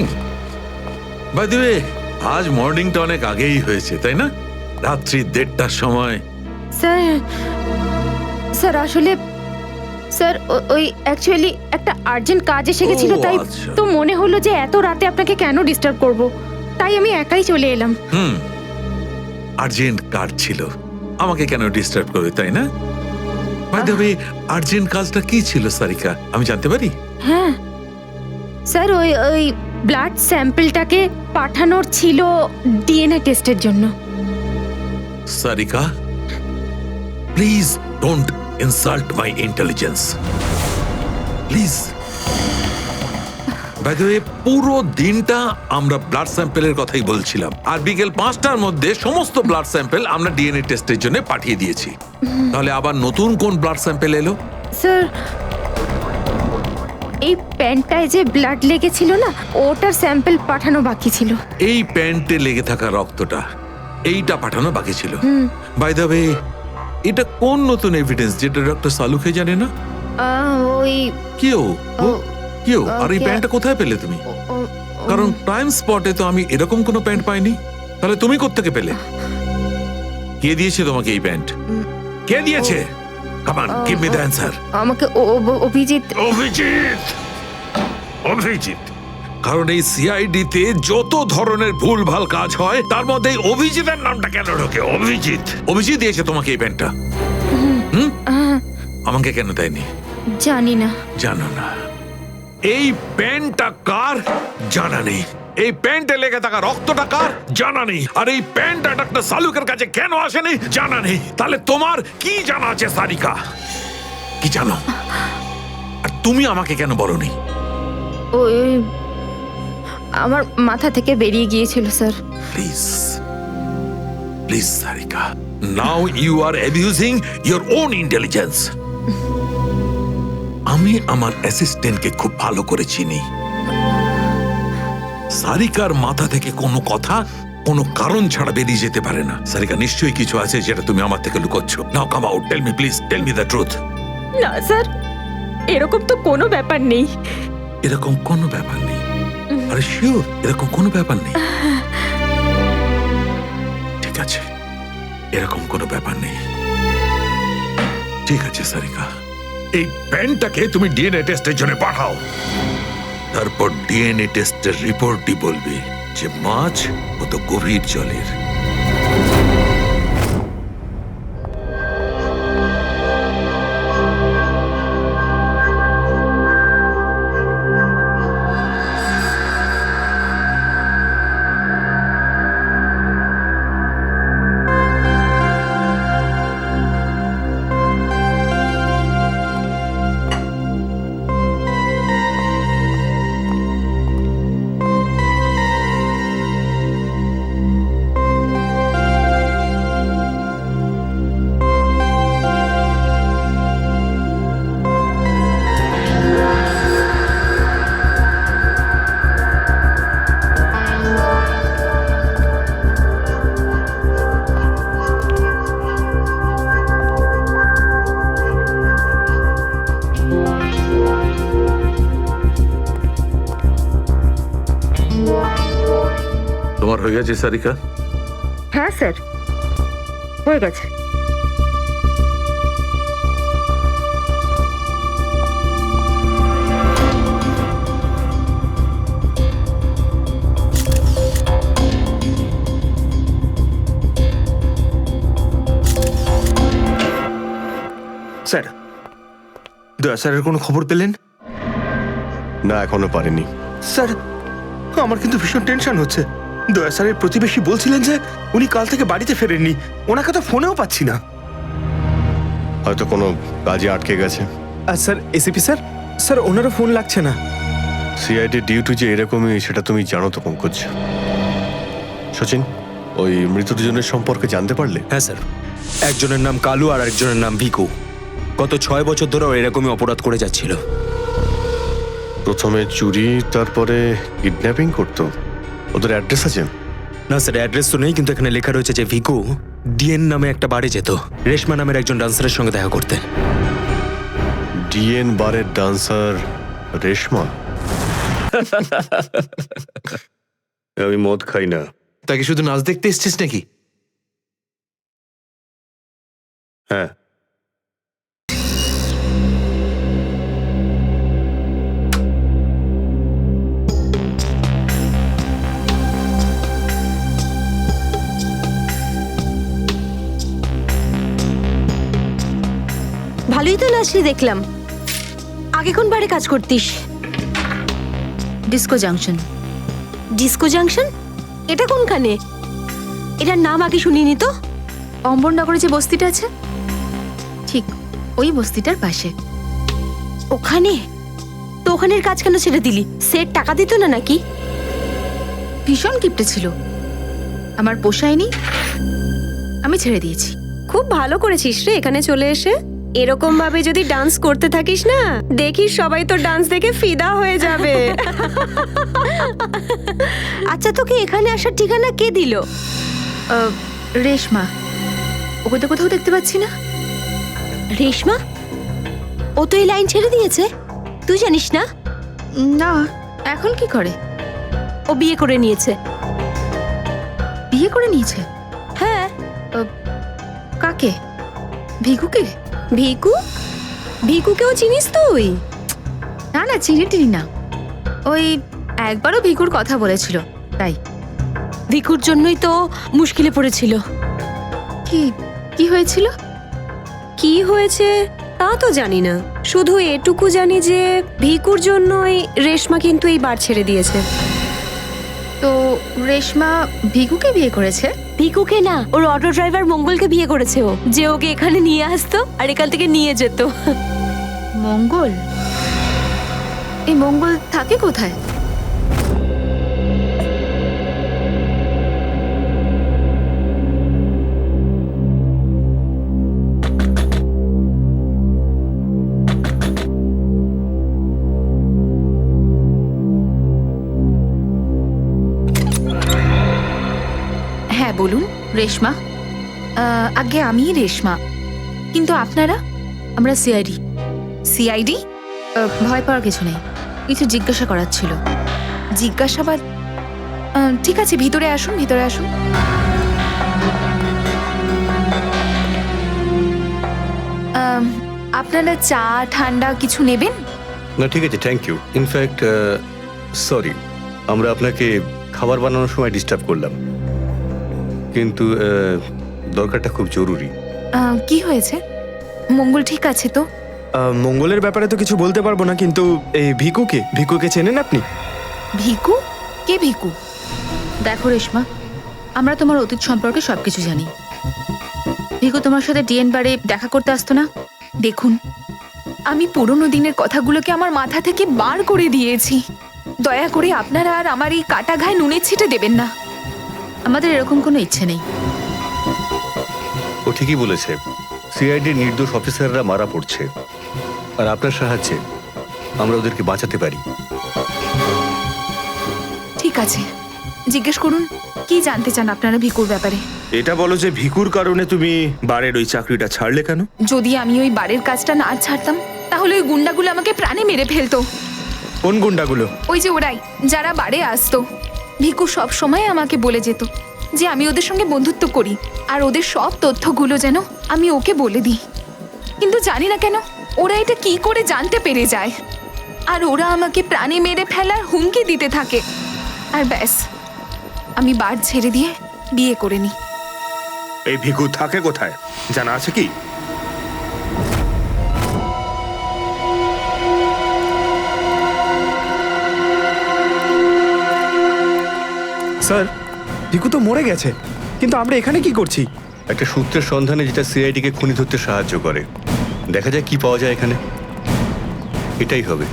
Morning. By the way, আজ মর্নিংটা অনেক আগেই হয়েছে, তাই না? রাত্রি 1:30টার সময়। স্যার আসলে স্যার ওই অ্যাকচুয়ালি একটা আর্জেন্ট কাজ এসে গেছিল, তাই তো মনে হলো যে এত রাতে আপনাকে কেন ডিস্টার্ব করব, তাই আমি একাই চলে এলাম। আর্জেন্ট কাজ ছিল, আমাকে কেন ডিস্টার্ব করবে, তাই না? বাই দ্য ওয়ে, আর্জেন্ট কাজটা কি ছিল সারিকা, আমি জানতে পারি? হ্যাঁ স্যার, ওই ব্লাড স্যাম্পলটাকে পাঠানোর ছিল ডিএনএ টেস্টের জন্য। Sarika, please don't insult my intelligence, please. By the way, পুরো দিনটা আমরা ব্লাড স্যাম্পেলের কথাই বলছিলাম, আর বিকেল 5টার মধ্যে সমস্ত ব্লাড স্যাম্পেল আমরা ডিএনএ টেস্টের জন্য পাঠিয়ে দিয়েছি। তাহলে আবার নতুন কোন ব্লাড স্যাম্পেল এলো? স্যার, এই প্যান্টটায় যে ব্লাড লেগেছিল না, ওটার স্যাম্পল পাঠানো বাকি ছিল। এই প্যান্টে লেগে থাকা রক্তটা, এইটা পাঠানো বাকি ছিল। বাই দ্য ওয়ে, এটা কোন নতুন এভিডেন্স যেটা ডক্টর সালুকে জানে না? ওই কেউ কেউ আর এই প্যান্টটা কোথায় পেলে তুমি? কারণ টাইম স্পটে তো আমি এরকম কোনো প্যান্ট পাইনি। তাহলে তুমি কোত্থেকে পেলে? কে দিয়েছে তোমাকে এই প্যান্ট? কে দিয়েছে? Come on, give me the answer. আমাকে অভিজিৎ। অভিজিৎ, অভিজিৎ। কারণ এই সিআইডি তে যত ধরনের ভুলভাল কাজ হয় তার মধ্যে অভিজিতের নামটা কেন ঢোকে? অভিজিৎ, অভিজিৎ দিয়েছে তোমাকে এই প্যান্টটা? আমাকে কেন দেয়নি? জানি না। জানো না? এই প্যান্টটা কার? জানা নেই। এই প্যান্টে লেগে থাকা রক্তটা কার? জানা নেই। আর এই প্যান্টটা ডাক্তার সালুকের কাছে কেন আসেনি? জানা নেই। তাহলে তোমার কি জানা আছে সারিকা? কি জানো? আর তুমি আমাকে কেন বলনি? ওই আমার মাথা থেকে বেরিয়ে গিয়েছিল sir. Please please Sarika, now you are abusing your own intelligence. আমি আমার অ্যাসিস্ট্যান্টকে খুব ভালো করে চিনি। সারিকার মাথা থেকে কোনো কথা কোনো কারণ ছাড়া বেরিয়ে যেতে পারে না। সারিকা, নিশ্চয়ই কিছু আছে যেটা তুমি আমার থেকে লুকোচ্ছ। Now come out, tell me please, tell me the truth. না স্যার, এরকম তো কোনো ব্যাপার নেই। এরকম কোনো ব্যাপার নেই? আরে শিওর, এরকম কোনো ব্যাপার নেই? ঠিক আছে, এরকম কোনো ব্যাপার নেই। ঠিক আছে সারিকা, এই প্যান্টটাকে তুমি ডিএনএ টেস্টের জন্য পাঠাও। তারপর ডিএনএ টেস্টের রিপোর্টই বলবে যে মাছ কত গভীর জলের। তোমার হয়ে গেছে সারিকা? হ্যাঁ স্যার, হয়ে গেছে। স্যার, দয়া স্যারের কোনো খবর পেলেন? না, এখনো পারিনি। স্যার, আমার কিন্তু ভীষণ টেনশন হচ্ছে। দয়া স্যারের প্রতিবেশী বলছিলেন যে উনি কাল থেকে বাড়িতে ফেরেননি। ওনাকে তো ফোনেও পাচ্ছি না। হয়তো কোনো কাজে আটকে গেছে। আর স্যার, এসিপি স্যার, স্যার ওনারও ফোন লাগছে না। সিআইডি ডিউটি যে এরকমই সেটা তুমি জানো তো পঙ্কজ। সচিন, ওই মৃত দুজনের সম্পর্কে জানতে পারলে? হ্যাঁ স্যার, একজনের নাম কালু আর একজনের নাম ভিকু। গত 6 বছর ধরে এরকমই অপরাধ করে যাচ্ছিল। প্রথমে চুরি, তারপরে কিডন্যাপিং করতো। ওদের অ্যাড্রেস আছে? না স্যার, অ্যাড্রেস তো নেই, কিন্তু এখানে লেখা রয়েছে যে ভিকু ডিএন নামে একটা বারে যেত রেশমা নামের একজন ডান্সারের সঙ্গে দেখা করতে। ডিএন বারের ডান্সার রেশমা? আমি মদ খাই না। তাকে শুধু নাচ দেখতে এসছিস নাকি? হ্যাঁ, ভালোই তো নাচলি দেখলাম। আগে কোন বারে কাজ করতিস? Disco junction. Disco junction? এটা কোনখানে? এটার নাম আগে শুনিনি তো। অম্বরনগরে যে বস্তিটা আছে, ঠিক ওই বস্তিটার পাশে। ওখানে? তো ওখানের কাজ কেন ছেড়ে দিলি? সেট টাকা দিত না নাকি? ভীষণ কিপটে ছিল, আমার পোষায়নি, আমি ছেড়ে দিয়েছি। খুব ভালো করেছিস রে এখানে চলে এসে। এরকম ভাবে যদি ডান্স করতে থাকিস না, দেখিস সবাই তো ডান্স দেখে ফিদা হয়ে যাবে। আচ্ছা, তোকে এখানে আসার ঠিকানা কে দিল? রেশমা, ওকে তো কোথাও দেখতে পাচ্ছি না। রেশমা? ও তো এই লাইন ছেড়ে দিয়েছে, তুই জানিস না? না, এখন কি করে? ও বিয়ে করে নিয়েছে। বিয়ে করে নিয়েছে? হ্যাঁ। কাকে? ভিকুকে? ভিকু? ভিকুকেও চিনিস তুই? না না, চিনি টিনি না। ওই একবারও ভিকুর কথা বলেছিল, তাই। ভিকুর জন্যই তো মুশকিলে পড়েছিল। কি কি হয়েছিল? কি হয়েছে তা তো জানি না, শুধু এটুকু জানি যে ভিকুর জন্যই রেশমা কিন্তু এই বার ছেড়ে দিয়েছে। তো রেশমা ভিকুকে বিয়ে করেছে? ভিকুকে না, ওর অটো ড্রাইভার মঙ্গলকে বিয়ে করেছে ও, যে ওকে এখানে নিয়ে আসতো আর এখান থেকে নিয়ে যেত। মঙ্গল? এই মঙ্গল থাকে কোথায়? হ্যাঁ বলুন। রেশমা? আগে আমি রেশমা, কিন্তু আপনারা? আমরা সিআইডি। সিআইডি? ভয় পাওয়ার কিছু নেই, কিছু জিজ্ঞাসা করার ছিল। জিজ্ঞাসাবাদ? ঠিক আছে, ভিতরে আসুন, ভিতরে আসুন। আপনারা চা ঠান্ডা কিছু নেবেন? না ঠিক আছে, থ্যাংক ইউ। ইনফ্যাক্ট সরি, আমরা আপনাকে খাবার বানানোর সময় ডিস্টার্ব করলাম, কিন্তু দরকারটা খুব জরুরি। কি হয়েছে? মঙ্গল ঠিক আছে তো? মঙ্গলের ব্যাপারে তো কিছু বলতে পারবো না, কিন্তু এই ভিকুকে চেনেন আপনি? ভিকু? কে ভিকু? দেখো রেশমা, আমরা তোমার অতীত সম্পর্কে সবকিছু জানি। ভিকু তোমার সাথে ডিএন বারে দেখা করতে আসতো না? দেখুন, আমি পুরনো দিনের কথাগুলোকে আমার মাথা থেকে বার করে দিয়েছি। দয়া করে আপনারা আর আমার এই কাটা ঘায়ে নুনের ছিটে দেবেন না। আমাদের এরকম কোনো ইচ্ছে নেই। ও ঠিকই বলেছে, সিআইডির নির্দোষ অফিসাররা মারা পড়ছে, আর আপনার সাহায্যে আমরা ওদেরকে বাঁচাতে পারি। ঠিক আছে, জিজ্ঞেস করুন, কি জানতে চান আপনারা ভিকুর ব্যাপারে? এটা বলো যে ভিকুর কারণে তুমি বারের ওই চাকরিটা ছাড়লে কেন? যদি আমি ওই বাড়ির কাজটা না ছাড়তাম, তাহলে ওই গুন্ডাগুলো আমাকে প্রাণে মেরে ফেলতো। কোন গুন্ডাগুলো? ওই যে ওরাই, যারা বাড়ে আসতো। ভিকু সব সময় আমাকে বলে যেত যে আমি ওদের সঙ্গে বন্ধুত্ব করি, আর ওদের সব তথ্যগুলো যেন আমি ওকে বলে দিই। কিন্তু জানি না কেন ওরা এটা কি করে জানতে পেরে যায়, আর ওরা আমাকে প্রাণে মেরে ফেলার হুমকি দিতে থাকে। আর ব্যাস, আমি বার ছেড়ে দিয়ে বিয়ে করে নিই। এই ভিকু থাকে কোথায় জানা আছে কি? স্যার, ভিকু তো মরে গেছে, কিন্তু আমরা এখানে কি করছি? একটা সূত্রের সন্ধানে যেটা সিআইডিকে খুনি ধরতে সাহায্য করে। দেখা যায় কি পাওয়া যায় এখানে, এটাই হবে।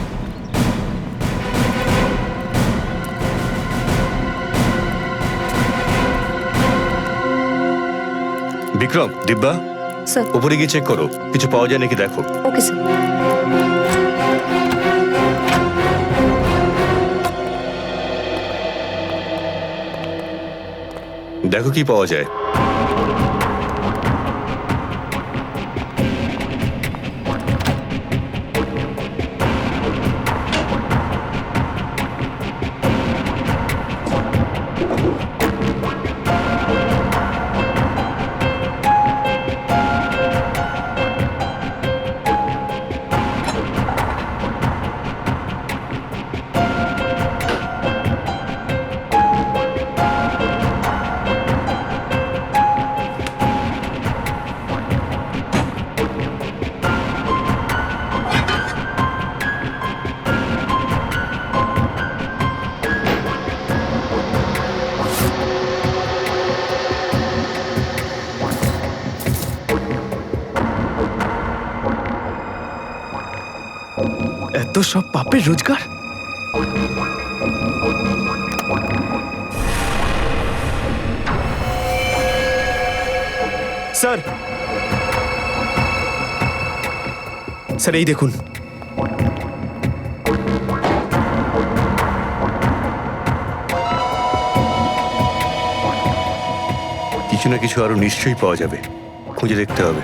বিক্রম, দিব্যা, স্যার। উপরে গিয়ে চেক করো, কিছু পাওয়া যায় নাকি দেখো। Okay sir. দেখো কি পাওয়া যায়। সব পাপের রোজগার। স্যার, স্যার এই দেখুন। কিছু না কিছু আরো নিশ্চয়ই পাওয়া যাবে, খুঁজে দেখতে হবে।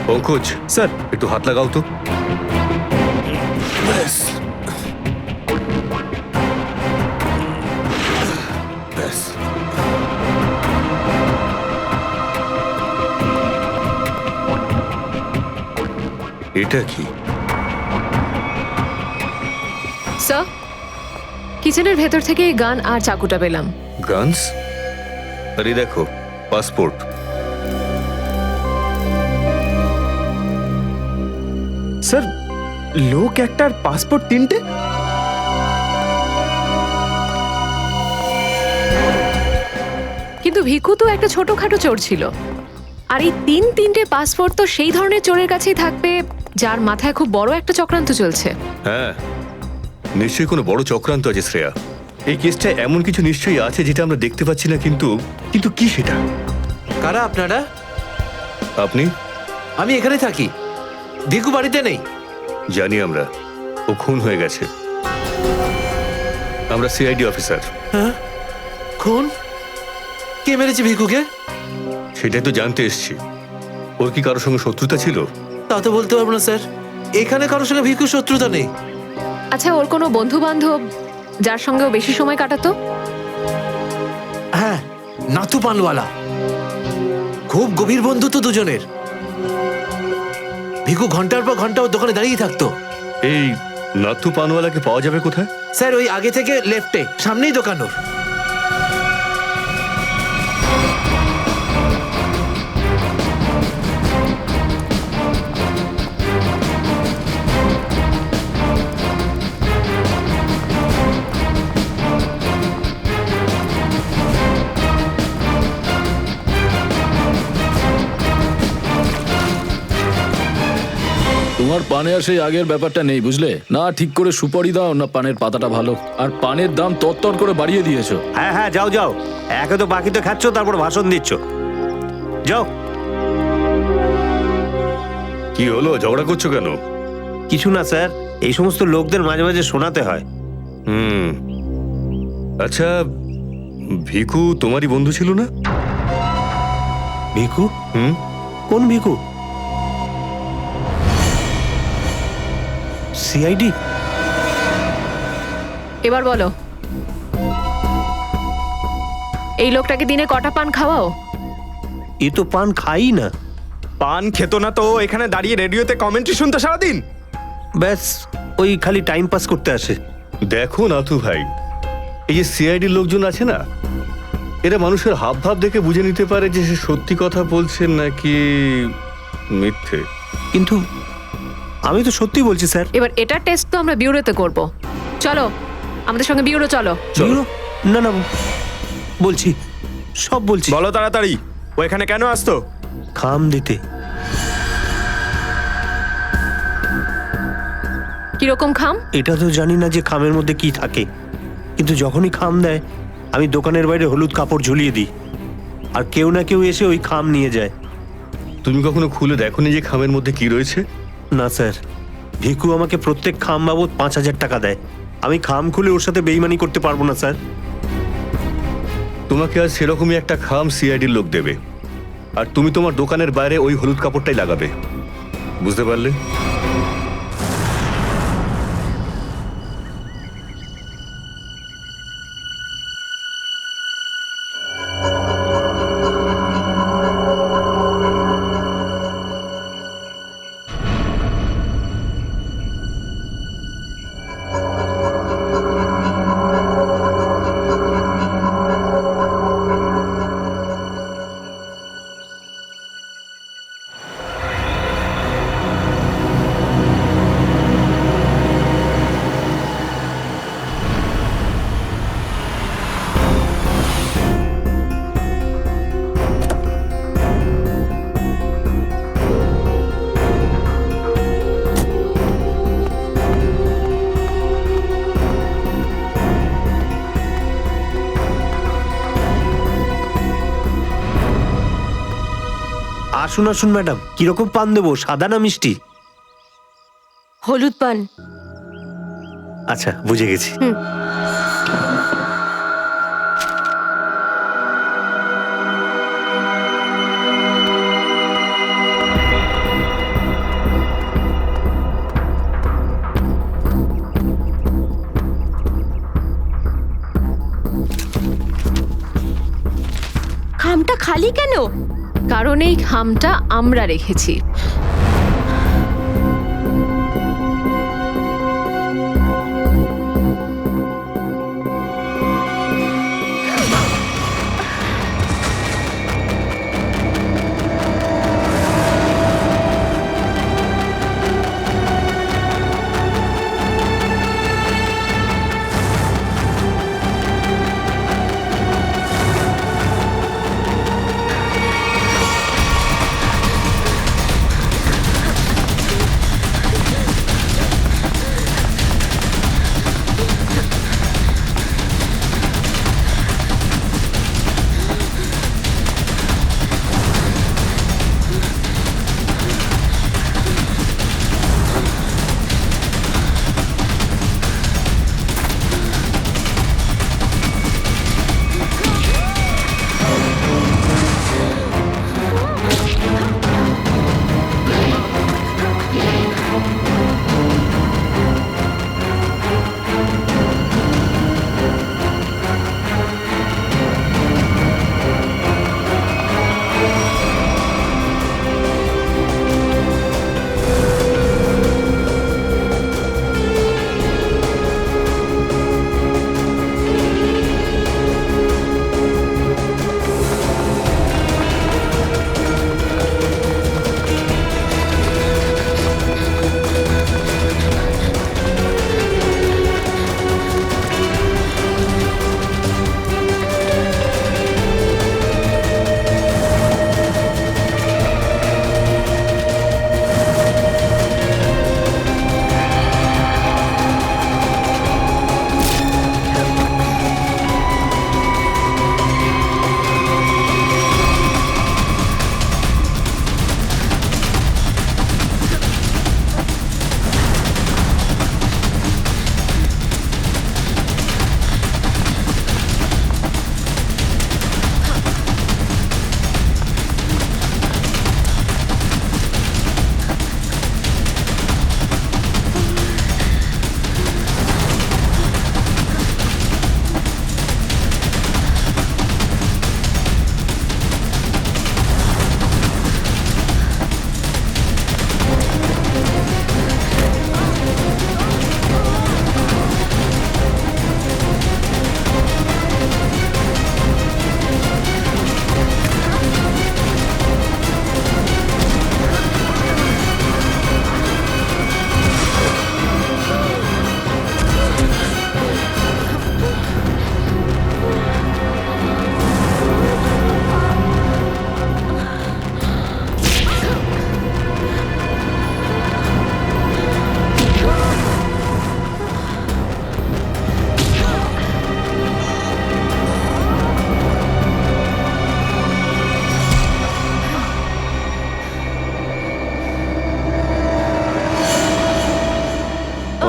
পঙ্কজ, স্যার, একটু হাত লাগাও তো। এটা কি? স্যার, কিচেনের ভেতর থেকে এই গান আর চাকুটা পেলাম। গানস? আরে দেখো, পাসপোর্ট। স্যার, লোক একটার পাসপোর্ট তিনটে? কিন্তু ভিকু তো একটা ছোটখাটো চোর ছিল, আর এই তিনটে পাসপোর্ট তো সেই ধরনের চোরের কাছেই থাকবে যার মাথায় খুব বড় একটা চক্রান্ত চলছে। হ্যাঁ, নিশ্চয়ই কোনো বড় চক্রান্ত আছে শ্রেয়া। এই কেসটা এমন কিছু নিশ্চয়ই আছে যেটা আমরা দেখতে পাচ্ছি না, কিন্তু কিন্তু কি সেটা? কারা আপনারা? আপনি? আমি এখানে থাকি, ভিকু বাড়িতে নেই। জানি আমরা, ও খুন হয়ে গেছে। আমরা সিআইডি অফিসার। হ্যাঁ, খুন? কে মেরেছে ভিকুকে? সেটাই তো জানতে এসেছি। ওর কি কারোর সঙ্গে শত্রুতা ছিল? তা তো বলতে পারবো না স্যার, এখানে কারোর সঙ্গে ভিকুর শত্রুতা নেই। আচ্ছা, ওর কোনো বন্ধু বান্ধব যার সঙ্গে ও বেশি সময় কাটাতো? হ্যাঁ, নাথু পানওয়ালা। খুব গভীর বন্ধু তো দুজনের। ভিকু ঘন্টার পর ঘন্টা ওর দোকানে দাঁড়িয়ে থাকতো। এই নাথু পানওয়ালাকে পাওয়া যাবে কোথায়? স্যার, ওই আগে থেকে লেফটে, সামনেই দোকান ওর। তোমার পানে আর সেই আগের ব্যাপারটা নেই, বুঝলে না? ঠিক করে সুপারি দাও না পানের পাতাটা ভালো, আর পানের দাম তরতর করে বাড়িয়ে দিয়েছো। হ্যাঁ হ্যাঁ, যাও যাও, একে তো বাকিতে খাচ্ছ, তারপর ভাষণ দিচ্ছ। যাও। কি হলো, ঝগড়া করছো কেন? কিছু না স্যার, এই সমস্ত লোকদের মাঝে মাঝে শোনাতে হয়। হুম, আচ্ছা, ভিকু তোমারই বন্ধু ছিল না? ভিকু? হুম, কোন ভিকু? সিআইডি? এবার বলো, এই লোকটাকে দিনে কটা পান খাওয়াও? এ তো পান খাই না। পান খেত না তো এখানে দাঁড়িয়ে রেডিওতে কমেন্ট্রি শুনতো সারাদিন? ব্যাস, ওই খালি টাইম পাস করতে আসে। দেখো নাথু ভাই, এই যে সিআইডি লোকজন আছে না, এরা মানুষের হাব ভাব দেখে বুঝে নিতে পারে যে সে সত্যি কথা বলছে নাকি মিথ্যে। কিন্তু আমি তো সত্যি বলছি স্যার। এবার এটার টেস্ট তো আমরা বিউরোতে করব। চলো আমাদের সঙ্গে বিউরো চলো। চলো। না না, বলছি, সব বলছি। বলো তাড়াতাড়ি, ও এখানে কেন আসতো? খাম দিতে। কিরকম খাম? এটা তো জানি না যে খামের মধ্যে কি থাকে, কিন্তু যখনই খাম দেয় আমি দোকানের বাইরে হলুদ কাপড় ঝুলিয়ে দিই, আর কেউ না কেউ এসে ওই খাম নিয়ে যায়। তুমি কখনো খুলে দেখোনি যে খামের মধ্যে কি রয়েছে? না স্যার, ভিকু আমাকে প্রত্যেক খাম বাবদ 5,000 টাকা দেয়। আমি খাম খুলে ওর সাথে বেইমানি করতে পারবো না স্যার। তোমাকে আজ সেরকমই একটা খাম সিআইডির লোক দেবে, আর তুমি তোমার দোকানের বাইরে ওই হলুদ কাপড়টাই লাগাবে। বুঝতে পারলে? আসুন আসুন ম্যাডাম, কিরকম পান দেবো, সাদা না মিষ্টি? হলুদ পান। আচ্ছা, বুঝে গেছি। খামটা খালি কেন? কারণ এই খামটা আমরা রেখেছি।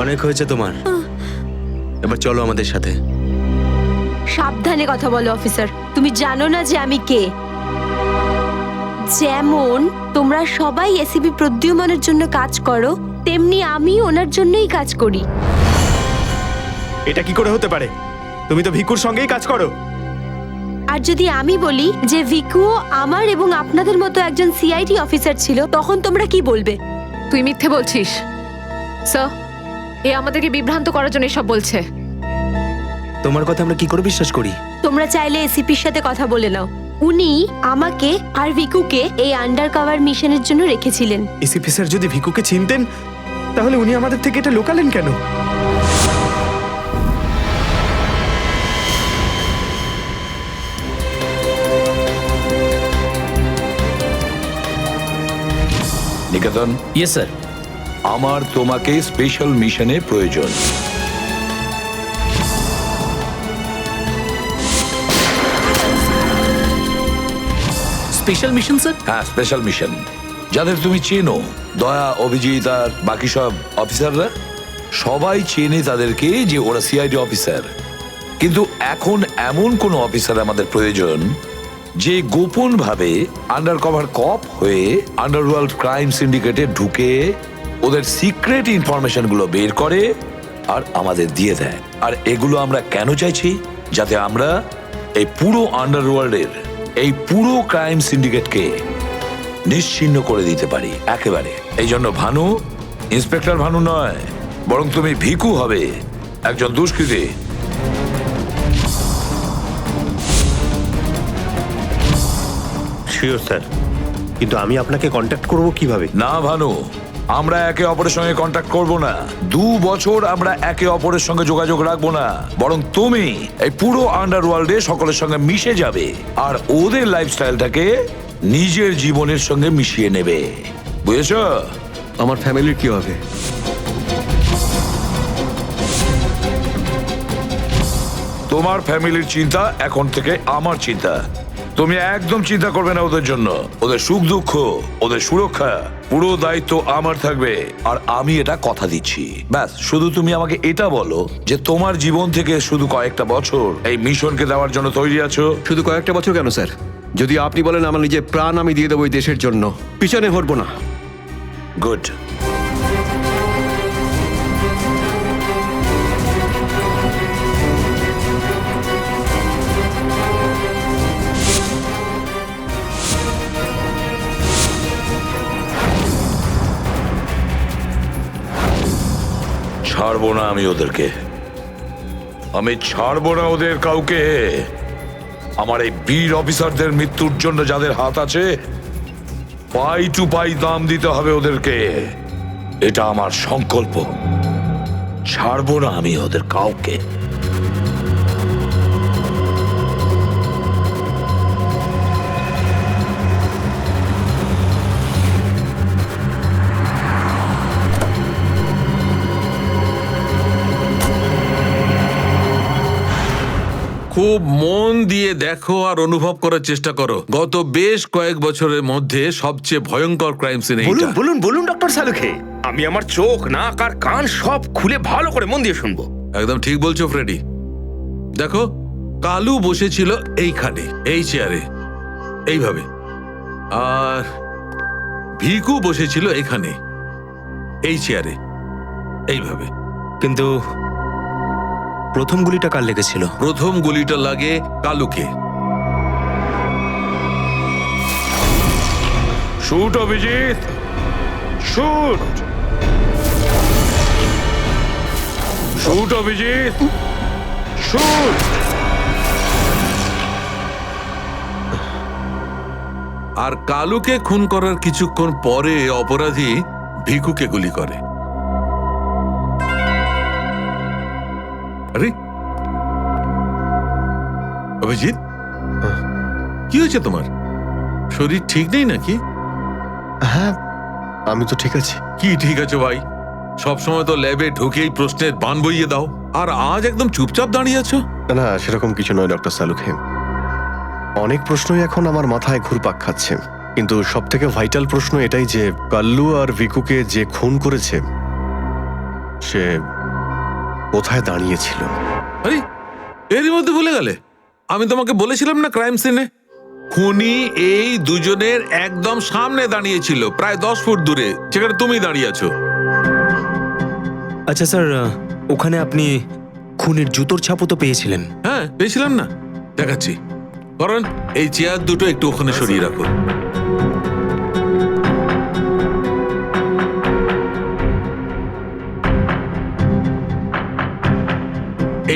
অনেক হয়েছে তোমার, এবার চলো আমাদের সাথে। সাবধানে কথা বলো অফিসার, তুমি জানো না যে আমি কে। যেমন তোমরা সবাই এসিপি প্রদ্যুম্নের জন্য কাজ করো, তেমনি আমি ওনার জন্যই কাজ করি। এটা কি করে হতে পারে? তুমি তো ভিকুর সঙ্গেই কাজ করো। আর যদি আমি বলি যে ভিকুও আমার এবং আপনাদের মতো একজন সিআইডি অফিসার ছিল, তখন তোমরা কি বলবে? তুই মিথ্যে বলছিস স্যার। এ আমাদেরকে বিভ্রান্ত করার জন্য এসব বলছে। তোমার কথা আমরা কি করে বিশ্বাস করি? তোমরা চাইলে এসিপির সাথে কথা বলে নাও। উনি আমাকে আর ভিকুকে এই আন্ডার কভার মিশনের জন্য রেখেছিলেন। এসিপি স্যার যদি ভিকুকে চিনতেন, তাহলে উনি আমাদের থেকে এটা লুকালেন কেন? নিকেতন, ইয়েস স্যার। আমার তোমাকে স্পেশাল মিশনে প্রয়োজন। Special mission sir? হ্যাঁ, স্পেশাল মিশন। যাদের তুমি চেনো, দয়া, অভিজিৎ আর বাকি সব অফিসাররা, সবাই চেনে তাদেরকে যে ওরা সিআইডি অফিসার। কিন্তু এখন এমন কোন অফিসার আমাদের প্রয়োজন যে গোপন ভাবে আন্ডার কভার কপ হয়ে আন্ডারওয়ার্ল্ড ক্রাইম সিন্ডিকেটে ঢুকে ওদের সিক্রেট ইনফরমেশন গুলো বের করে আর আমাদের দিয়ে দেয়। আর এগুলো আমরা কেন চাইছি? যাতে আমরা এই পুরো আন্ডারওয়ার্ল্ডের এই পুরো ক্রাইম সিন্ডিকেটকে নিশ্চিহ্ন করে দিতে পারি একেবারে। এই জন্য ভানু ইন্সপেক্টর ভানু নয়, বরং তুমি ভিকু হবে, একজন দুষ্কৃতী। শিওর স্যার, কিন্তু আমি আপনাকে কন্ট্যাক্ট করব কিভাবে? না ভানু, আমরা একে অপরের সঙ্গে কন্ট্যাক্ট করব না। 2 বছর আমরা একে অপরের সঙ্গে যোগাযোগ রাখবো না, বরং তুমি এই পুরো আন্ডারওয়ার্ল্ডে সকলের সঙ্গে মিশে যাবে আর ওদের লাইফস্টাইলটাকে নিজের জীবনের সঙ্গে মিশিয়ে নেবে। বুঝেছো? আমার ফ্যামিলির কি হবে? তোমার ফ্যামিলির চিন্তা এখন থেকে আমার চিন্তা। তুমি একদম চিন্তা করবে না ওদের জন্য। ওদের সুখ দুঃখ, ওদের সুরক্ষা, পুরো দায়িত্ব আমার থাকবে। আর আমি এটা কথা দিচ্ছি। ব্যাস, শুধু তুমি আমাকে এটা বলো যে তোমার জীবন থেকে শুধু কয়েকটা বছর এই মিশনকে দেওয়ার জন্য তৈরি আছো। শুধু কয়েকটা বছর কেন স্যার? যদি আপনি বলেন আমার নিজের প্রাণ আমি দিয়ে দেবো এই দেশের জন্য, পিছনে হটবো না। গুড। ছাড়বো না আমি ওদেরকে, আমি ছাড়বো না ওদের কাউকে। আমার এই বীর অফিসারদের মৃত্যুর জন্য যাদের হাত আছে, পাই টু পাই দাম দিতে হবে ওদেরকে। এটা আমার সংকল্প। ছাড়বো না আমি ওদের কাউকে। খুব মন দিয়ে দেখো আর অনুভব করার চেষ্টা করো। গত বেশ কয়েক বছরের মধ্যে সবচেয়ে ভয়ঙ্কর ক্রাইম সিন বলুন এইটা। বলুন বলুন ডক্টর সালুখে, আমি আমার চোখ, নাক আর কান সব খুলে ভালো করে মন দিয়ে শুনবো। একদম ঠিক বলছো ফ্রেডি। দেখো, কালু বসেছিল এইখানে, এই চেয়ারে, এইভাবে, আর ভিকু বসেছিল এখানে, এই চেয়ারে, এইভাবে। কিন্তু প্রথম গুলিটা কার লেগেছিল? প্রথম গুলিটা লাগে কালুকে। Shoot Abhijit, shoot. Shoot Abhijit, shoot. আর কালুকে খুন করার কিছুক্ষণ পরে অপরাধী ভিকুকে গুলি করে। আরে অভিজিৎ, কি হয়েছে তোমার? শরীর ঠিক নেই নাকি? হ্যাঁ, আমি তো ঠিক আছি। কি ঠিক আছে ভাই? সবসময় তো ল্যাবে ঢুকেই প্রশ্নের বান বইয়ে দাও, আর আজ একদম চুপচাপ দাঁড়িয়ে আছো। না, সেরকম কিছু নয় ডক্টর সালুখে। অনেক প্রশ্নই এখন আমার মাথায় ঘুরপাক খাচ্ছে, কিন্তু সব থেকে ভাইটাল প্রশ্ন এটাই যে কাল্লু আর ভিকুকে যে খুন করেছে সে কোথায় দাঁড়িয়েছিল। আরে এরই মধ্যে ভুলে গেলে? আমি তোমাকে বলেছিলাম না, ক্রাইম সিনে খুনি এই দুজনের একদম সামনে দাঁড়িয়েছিল, প্রায় 10 ফুট দূরে, যেখানে তুমি দাঁড়িয়ে আছো। আচ্ছা স্যার, ওখানে আপনি খুনের জুতোর ছাপও তো পেয়েছিলেন। হ্যাঁ, পেয়েছিলাম না, দেখাচ্ছি। কারণ এই চেয়ার দুটো একটু ওখানে সরিয়ে রাখো।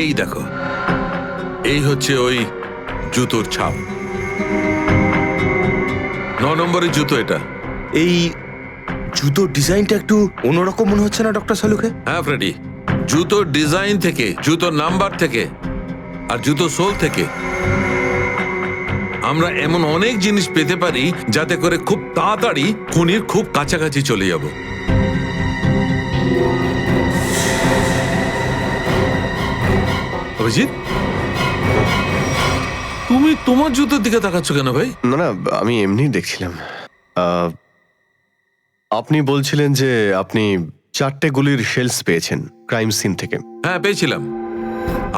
এই দেখো, এই হচ্ছে ওই জুতোর ছাপ। 9 নম্বরের জুতো এটা। এই জুতোর ডিজাইনটা একটু অন্যরকম মনে হচ্ছে না ডক্টর সালুখে? হ্যাঁ ফ্রেডি, জুতোর ডিজাইন থেকে, জুতোর নাম্বার থেকে আর জুতো সোল থেকে আমরা এমন অনেক জিনিস পেতে পারি যাতে করে খুব তাড়াতাড়ি খুনির খুব কাছাকাছি চলে যাব। অভিজিৎ, তুমি তোমার জুতোর দিকে তাকাচ্ছ কেন ভাই? না না, আমি এমনি দেখছিলাম। আপনি বলছিলেন যে আপনি 4টে গুলির শেলস পেয়েছেন ক্রাইম সিন থেকে। হ্যাঁ পেয়েছিলাম।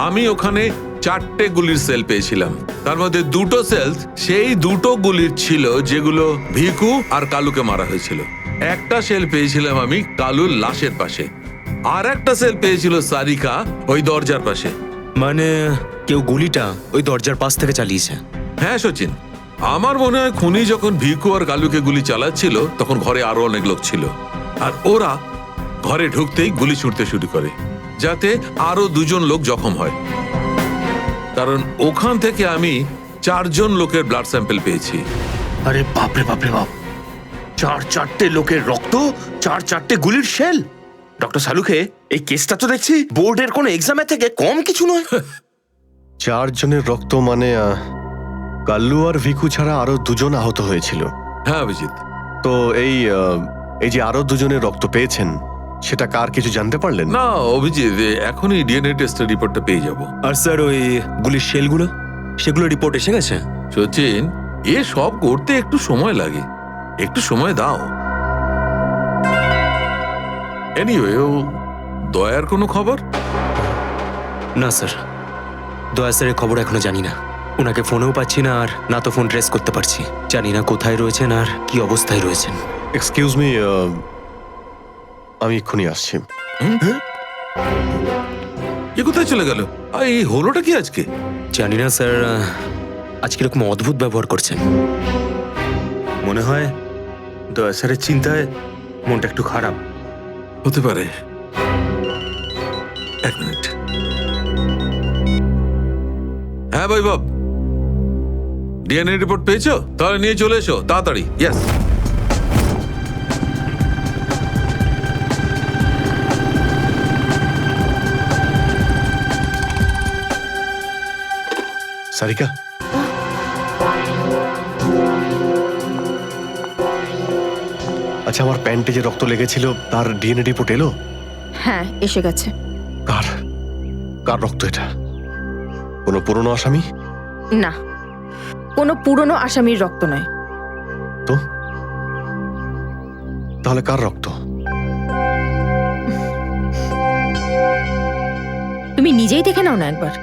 আমি ওখানে 4টে গুলির সেল পেয়েছিলাম। তার মধ্যে 2টো সেলস সেই 2টো গুলির ছিল যেগুলো ভিকু আর কালুকে মারা হয়েছিল। একটা সেল পেয়েছিলাম আমি কালুর লাশের পাশে, আর একটা সেল পেয়েছিল সারিকা ওই দরজার পাশে। মানে কেউ গুলিটা ওই দরজার পাশ থেকে চালিয়েছে? হ্যাঁ সচিন, আমার মনে হয় খুনি যখন ভিকু আর কালুকে গুলি চালাচ্ছিল তখন ঘরে আরো অনেক লোক ছিল, আর ওরা ঘরে ঢুকতেই গুলি ছুটতে শুরু করে যাতে আরো 2জন লোক জখম হয়। কারণ ওখান থেকে আমি 4জন লোকের ব্লাড স্যাম্পল পেয়েছি। আরে বাপরে বাপরে বাপ, 4টে লোকের রক্ত, 4টে গুলির শেল। ডক্টর সালুখে, এই কেসটা তো দেখছি বোর্ডের কোনো এক্সামের থেকে কম কিছু নয়। 4 জনের রক্ত মানে কাল্লু আর ভিকু ছাড়া আরো 2জন আহত হয়েছিল। হ্যাঁ অভিজিৎ। তো এই যে আরো 2জনের রক্ত পেয়েছেন সেটা কার কিছু জানতে পারলেন? না অভিজিৎ, এখনই ডিএনএ টেস্টের রিপোর্টটা পেয়ে যাব। আর স্যার ওই গুলির শেলগুলো, সেগুলো রিপোর্ট এসে গেছে? সচিন, এ সব করতে একটু সময় লাগে, একটু সময় দাও। এনিওয়ে, ও দয়ার কোনো খবর? না স্যার, দয়া স্যারের খবর এখনো জানি না। ওনাকে ফোনেও পাচ্ছি না, আর না তো ফোন ট্রেস করতে পারছি। জানি না কোথায় রয়েছেন আর কি অবস্থায় রয়েছেন। এক্সকিউজ মি, আমি এক্ষুনি আসছি। এ কোথায় চলে গেল? এই হলোটা কি আজকে? জানি না স্যার, আজকে এরকম অদ্ভুত ব্যবহার করছেন। মনে হয় দয়া স্যারের চিন্তায় মনটা একটু খারাপ। হতে পারে। 1 মিনিট। হ্যাঁ ভাই বাব, ডিএনএ রিপোর্ট পেয়েছো? তাহলে নিয়ে চলে এসো তাড়াতাড়ি। ইয়েস। সারিকা, আচ্ছা, আমার প্যান্টে যে রক্ত লেগেছিল তার ডিএনএ রিপোর্ট এলো? হ্যাঁ এসে গেছে। কার কার রক্ত এটা? কোনো পুরনো আসামি? না, কোনো পুরনো আসামির রক্ত নয়। তো তাহলে কার রক্ত? তুমি নিজেই দেখে নাও না একবার।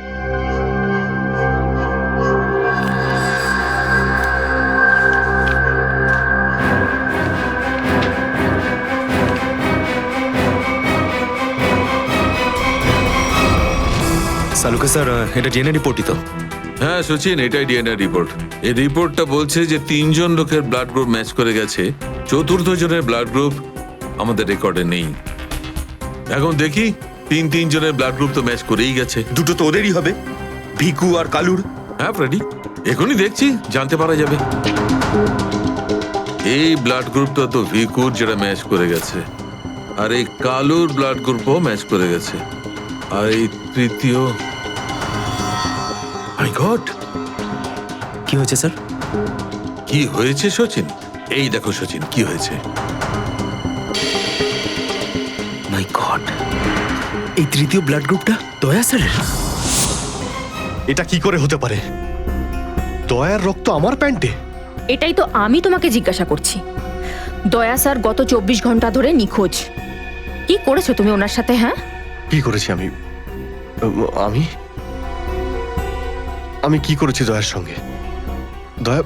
সালুকে স্যার, এটা ডিএনএ রিপোর্টই তো? হ্যাঁ সচিন, এটাই ডিএনএ রিপোর্ট। এই রিপোর্টটা বলছে যে 3জন লোকের ব্লাড গ্রুপ ম্যাচ করে গেছে, 4র্থ জনের ব্লাড গ্রুপ আমাদের রেকর্ডে নেই। এখন দেখি 3 জনের ব্লাড গ্রুপ তো ম্যাচ করেই গেছে। 2টো তো ওদেরই হবে, ভিকু আর কালুর। হ্যাঁ ফ্রেডি, এখনই দেখছি, জানতে পারা যাবে। এই ব্লাড গ্রুপটা তো ভিকুর যেটা ম্যাচ করে গেছে, আর এই কালুর ব্লাড গ্রুপও ম্যাচ করে গেছে, আর এই তৃতীয়। মাই গড, কি হয়েছে স্যার? কি হয়েছে সচিন? এই দেখো সচিন, কি হয়েছে। মাই গড, এই তৃতীয় ব্লাড গ্রুপটা দয়া স্যারের? এটা কি করে হতে পারে? দয়ার রক্ত আমার প্যান্টে? এটাই তো আমি তোমাকে জিজ্ঞাসা করছি। দয়া স্যার গত 24 ঘন্টা ধরে নিখোঁজ। কি করেছো তুমি ওনার সাথে? হ্যাঁ, কি করেছি আমি? আমি আমি কি করেছি দয়ার সঙ্গে? দয়া,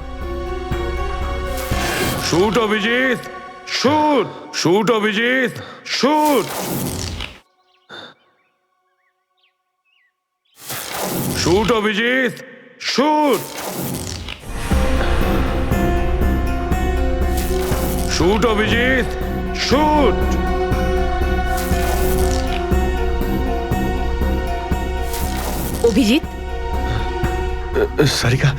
shoot Abhijit, shoot, shoot Abhijit, shoot, shoot Abhijit, shoot, shoot Abhijit, shoot. Abhijit, Sarika,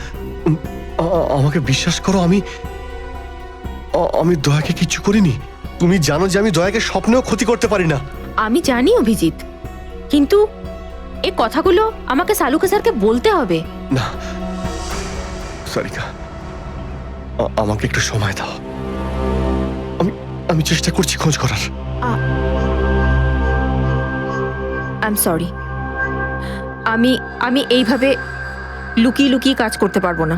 আমাকে বিশ্বাস করো, আমি দয়াকে কিচ্ছু করিনি। তুমি জানো যে আমি দয়াকে স্বপ্নেও ক্ষতি করতে পারি না। আমি জানি অভিজিৎ, কিন্তু এই কথাগুলো আমাকে সালুকে স্যারকে বলতে হবে। না সারিকা, আমাকে একটু সময় দাও। আমি চেষ্টা করছি খোঁজ করার। I am sorry. আমি এইভাবে লুকিয়ে লুকিয়ে কাজ করতে পারবো না,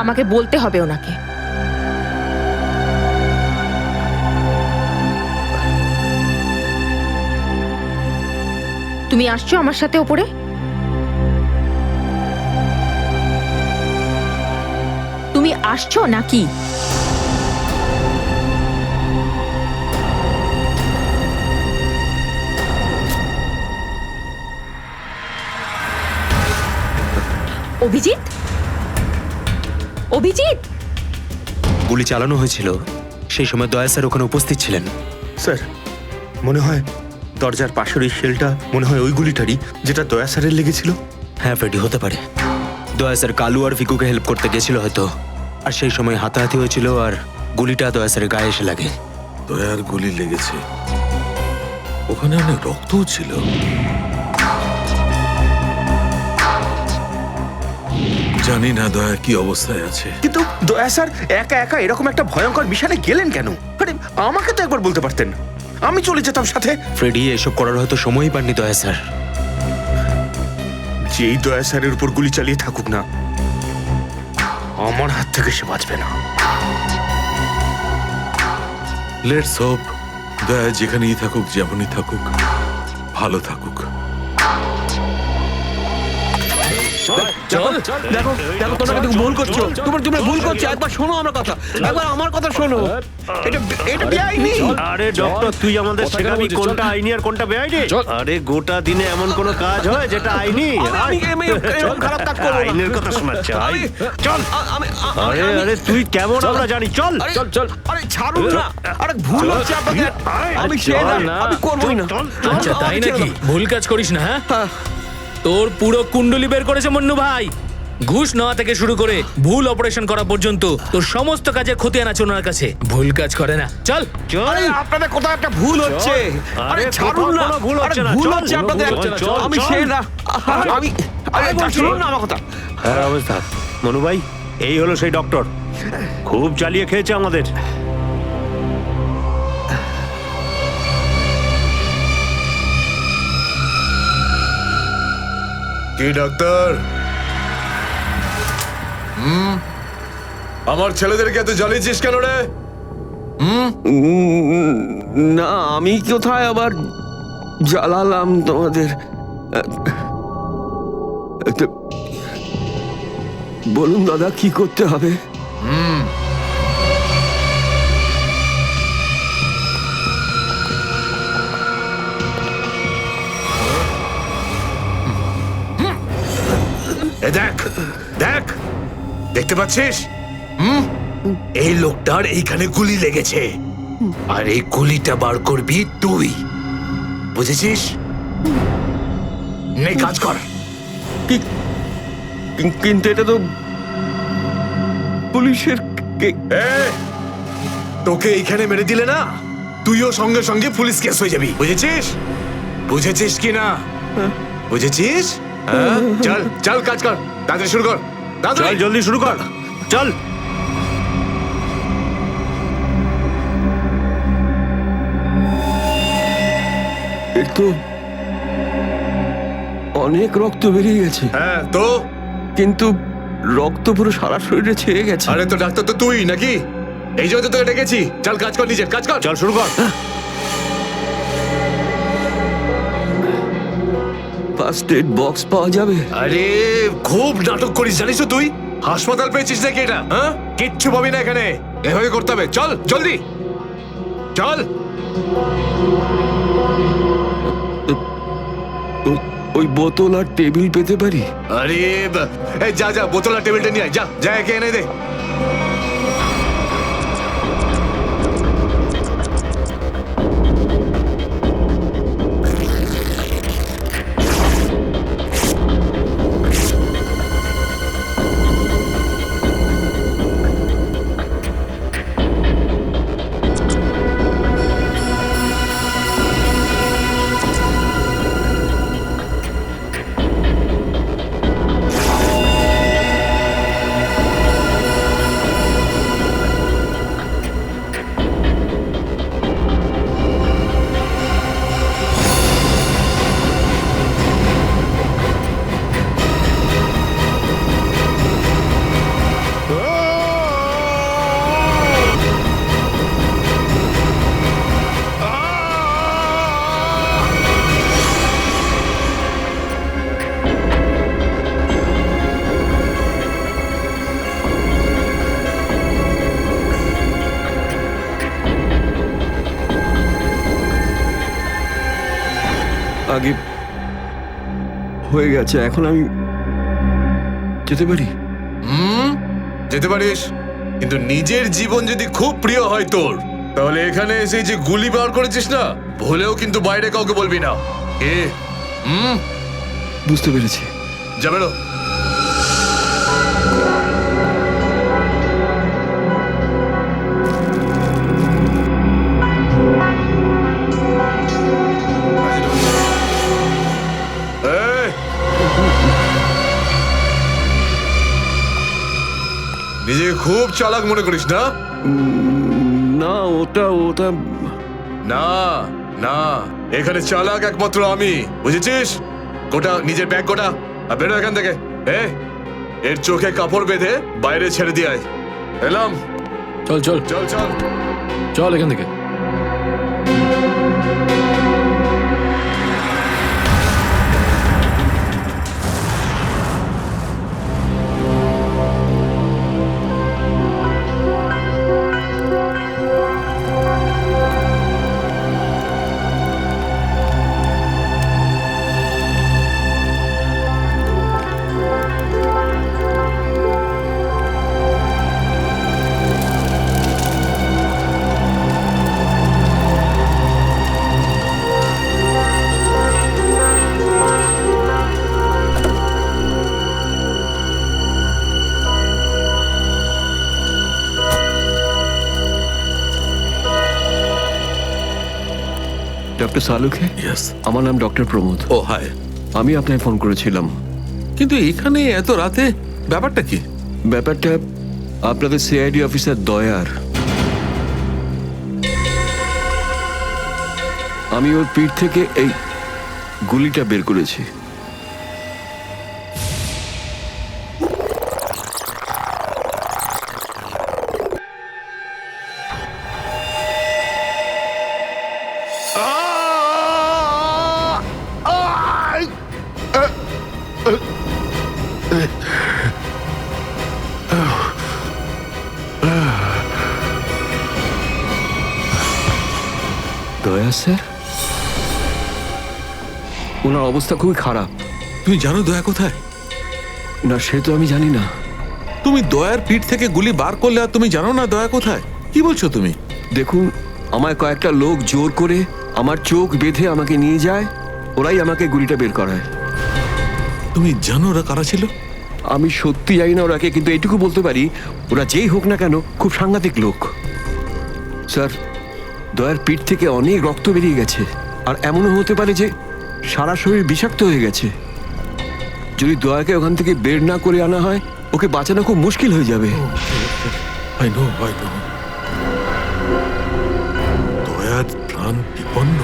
আমাকে বলতে হবে ওনাকে। তুমি আসছো আমার সাথে ওপরে? তুমি আসছো নাকি? অভিজিৎ, অভিজিৎ, গুলি চালানো হয়েছিল, সেই সময় দয়া স্যার ওখানে উপস্থিত ছিলেন। স্যার, মনে হয় দরজার পাশের ওই শেলটা মনে হয় ওই গুলিটারই যেটা দয়া স্যারের লেগেছিল। হ্যাঁ ফ্রেডি, হতে পারে। দয়া স্যার কালু আর ভিকুকে হেল্প করতে গেছিল হয়তো, আর সেই সময় হাতাহাতি হয়েছিল আর গুলিটা দয়া স্যারের গায়ে এসে লাগে। দয়ার গুলি লেগেছে, ওখানে অনেক রক্তও ছিল। জানি না দয়া কি অবস্থায় আছে। কিন্তু দয়া স্যার একা একা এরকম একটা ভয়ঙ্কর মিশনে গেলেন কেন? আরে আমাকে তো একবার বলতে পারতেন, আমি চলে যেতাম সাথে। ফ্রেডি, এসব করার হয়তো সময়ই পাননি দয়া স্যার। যেই দয়া স্যারের উপর গুলি চালিয়ে থাকুক না, আমার হাত থেকে সে বাঁচবে না। লেটস হোপ দয়া যেখানেই থাকুক, যেমনই থাকুক, ভালো থাকুক। দেখো দেখো, তোমরা কিন্তু ভুল করছো, তোমরা ভুল করছো। একবার শোনো আমার কথা, একবার আমার কথা শোনো। এটা বেআইনি। আরে ডক্টর, তুই আমাদের শেখাবি কোনটা আইনি আর কোনটা বেআইনি? আরে গোটা দিনে এমন কোন কাজ হয় যেটা আইনি? এরকম খারাপ কাজ করবো না। আইনের কথা শোনাচ্ছে। চল। আরে আরে তুই কেমন আমরা জানি। চল চল চল। আরে ছাড়ুন না, আরে ভুল হচ্ছে আপনাদের। আমি সেই না, আমি করবই না। আচ্ছা তাই নাকি? ভুল কাজ করিস না। হ্যাঁ, তোর পুরো কুণ্ডলি বের করেছে মন্নু ভাই। ঘুষ নেওয়া থেকে শুরু করে ভুল অপারেশন করা পর্যন্ত তোর সমস্ত কাজে খতিয়ান আছে ওনার কাছে। ভুল কাজ করে না। চল। আরে আপনাদের কোথাও একটা ভুল হচ্ছে। আরে ছাড়ুন না, ভুল হচ্ছে না। ভুল হচ্ছে আপনাদের। আমি সেই না, আমি শুনুন না আমার কথা। হ্যাঁ অবস্থা মনু ভাই, এই হলো সেই ডক্টর, খুব চালিয়ে খেয়েছে আমাদের। কি ডাক্তার, আমার ছেলেদেরকে এত জ্বালিয়েছিস কেন রে? না, আমি কোথায় আবার জ্বালালাম তোমাদের? বলুন দাদা, কি করতে হবে? দেখ দেখ, দেখতে পাচ্ছিস? এই লোকটার এইখানে গুলি লেগেছে, আর এই গুলিটা বার করবি তুই, বুঝেছিস? নে কাজ কর। কিন্তু এটা তো পুলিশের। তোকে এইখানে মেরে দিলে না, তুইও সঙ্গে সঙ্গে পুলিশ কেস হয়ে যাবি, বুঝেছিস? বুঝেছিস কি না? বুঝেছিস? চল চল কাজ কর, তাড়াতাড়ি শুরু কর। চল জলদি শুরু কর, চল। এর তো অনেক রক্ত বেরিয়ে গেছে। হ্যাঁ তো? কিন্তু রক্ত পুরো সারা শরীরে ছেয়ে গেছে। আরে তো ডাক্তার তো তুই নাকি? এই জন্য তো তোকে ডেকেছি। চল কাজ কর, নিজের কাজ কর। চল শুরু কর। ফার্স্ট এড বক্স পাওয়া যাবে? আরে খুব নাটক করিস জানিস তো তুই? হাসপাতাল পেয়েছিস নাকি এটা? হ্যাঁ, কিচ্ছু পাবি না এখানে, এভাবে করতে হবে। চল জলদি চল। ওই বোতল আর টেবিল পেতে পারি? আরে এই যা যা, বোতল আর টেবিলটা নিয়ে আয়, যা যা, একে এনে দে। আগে হয়ে গেছে, এখন আমি যেতে পারি? যেতে পারিস, কিন্তু নিজের জীবন যদি খুব প্রিয় হয় তোর, তাহলে এখানে এসে যে গুলি বার করেছিস না, ভুলেও কিন্তু বাইরে কাউকে বলবি না। বুঝতে পেরেছি। যাবে না। নিজেকে খুব চালাক মনে করিস না? না, ওটা না না, এখানে চালাক একমাত্র আমি, বুঝেছিস? গোটা নিজের ব্যাগ গোটা, আর বেরো এখান থেকে। এর চোখে কাপড় বেঁধে বাইরে ছেড়ে দিয়ে আয়। এলাম। চল চল চল চল চল এখান থেকে। ডক্টর সালুখে? ইয়েস। আমার নাম ডক্টর প্রমোদ। ও হাই। আমি আপনাকে ফোন করেছিলাম। কিন্তু এখানে এত রাতে ব্যাপারটা কি? ব্যাপারটা আপনাদের সিআইডি অফিসার দয়ার। আমি ওর পিঠ থেকে এই গুলিটা বের করেছি। দয়া স্যার, ওনার অবস্থা খুবই খারাপ। তুমি জানো দয়া কোথায়? না, সে তো আমি জানি না। তুমি দয়ার পিঠ থেকে গুলি বার করলে আর তুমি জানো না দয়া কোথায়? কি বলছো তুমি? দেখুন, আমায় কয়েকটা লোক জোর করে আমার চোখ বেঁধে আমাকে নিয়ে যায়, ওরাই আমাকে গুলিটা বের করায়। তুমি জানো ওরা কারা ছিল? আমি সত্যি জানি না ওরাকে, কিন্তু এইটুকু বলতে পারি ওরা যেই হোক না কেন খুব সাংঘাতিক লোক। স্যার, দয়ার পিঠ থেকে অনেক রক্ত বেরিয়ে গেছে, আর এমনও হতে পারে যে সারা শরীর বিষাক্ত হয়ে গেছে। যদি দয়াকে ওখান থেকে বের না করে আনা হয়, ওকে বাঁচানো খুব মুশকিল হয়ে যাবে। I know. দয়ার প্রাণ বিপন্ন।